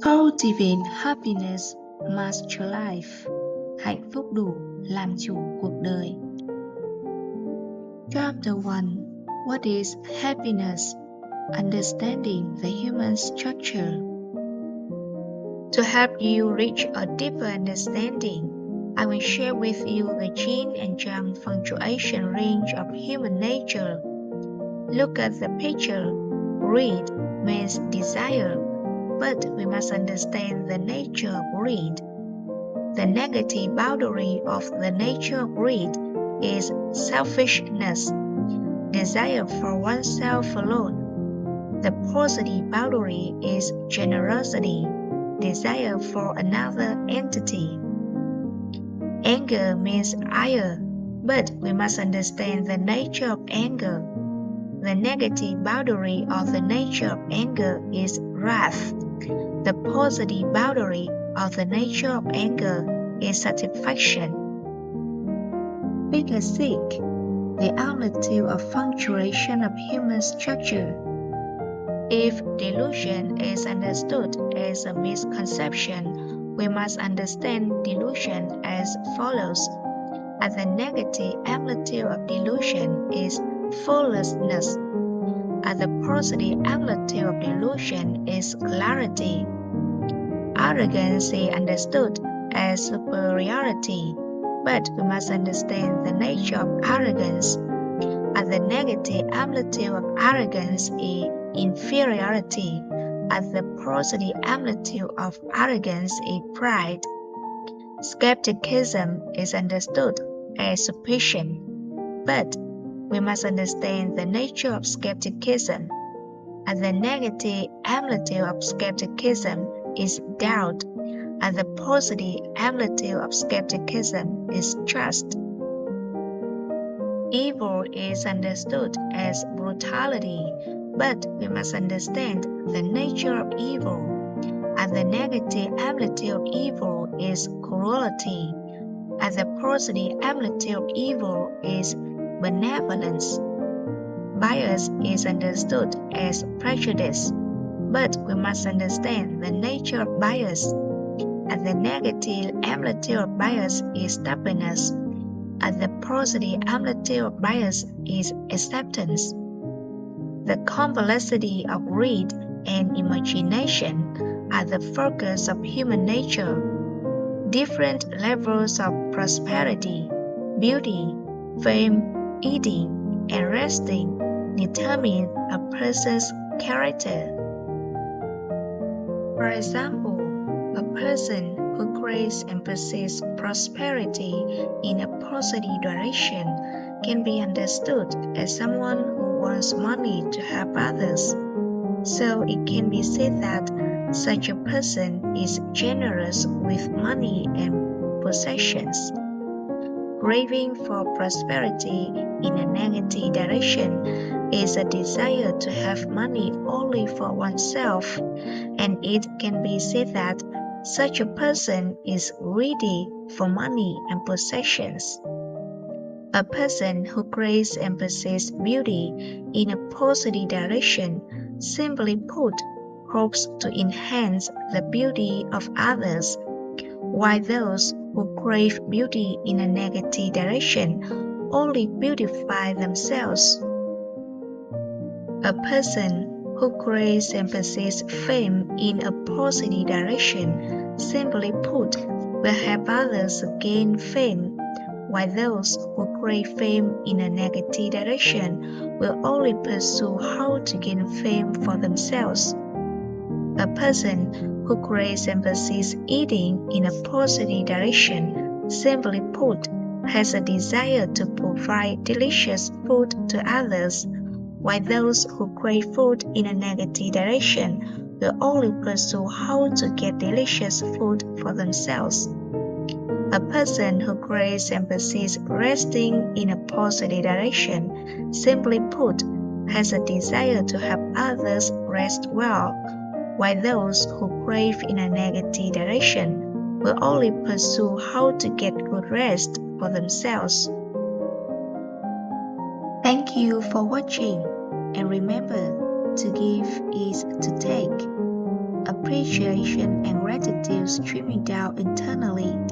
Cultivate happiness, master life. Hạnh phúc đủ, làm chủ cuộc đời. Chapter 1. What is happiness? Understanding the human structure. To help you reach a deeper understanding, I will share with you the yin and yang fluctuation range of human nature. Look at the picture. Greed means desire, but we must understand the nature of greed. The negative boundary of the nature of greed is selfishness, desire for oneself alone. The positive boundary is generosity, desire for another entity. Anger means ire, but we must understand the nature of anger. The negative boundary of the nature of anger is wrath. The positive boundary of the nature of anger is satisfaction. Figure 6. The amplitude of fluctuation of human structure. If delusion is understood as a misconception, we must understand delusion as follows. At the negative amplitude of delusion is foolishness. At the positive amplitude of delusion is clarity. Arrogance is understood as superiority, but we must understand the nature of arrogance. At the negative amplitude of arrogance is inferiority. At the positive amplitude of arrogance is pride. Skepticism is understood as suspicion, but we must understand the nature of skepticism. At the negative amplitude of skepticism is doubt. At the positive amplitude of skepticism is trust. Evil is understood as brutality, but we must understand the nature of evil. At the negative amplitude of evil is cruelty. At the positive amplitude of evil is benevolence. Bias is understood as prejudice, but we must understand the nature of bias. At the negative amplitude of bias is stubbornness. At the positive amplitude of bias is acceptance. The complexity of greed and imagination are the focus of human nature. Different levels of prosperity, beauty, fame, eating, and resting determine a person's character. For example, a person who craves and perceives prosperity in a positive direction can be understood as someone who wants money to help others. So it can be said that such a person is generous with money and possessions. Craving for prosperity in a negative direction is a desire to have money only for oneself, and it can be said that such a person is greedy for money and possessions. A person who craves and perceives beauty in a positive direction, simply put, hopes to enhance the beauty of others, while those who crave beauty in a negative direction only beautify themselves. A person who craves and perceives fame in a positive direction, simply put, will help others gain fame, while those who crave fame in a negative direction will only pursue how to gain fame for themselves. A person who craves and perceives eating in a positive direction, simply put, has a desire to provide delicious food to others, while those who crave food in a negative direction will only pursue how to get delicious food for themselves. A person who craves and perceives resting in a positive direction, simply put, has a desire to help others rest well, while those who crave in a negative direction will only pursue how to get good rest for themselves. Thank you for watching, and remember, to give is to take. appreciation and gratitude streaming down internally.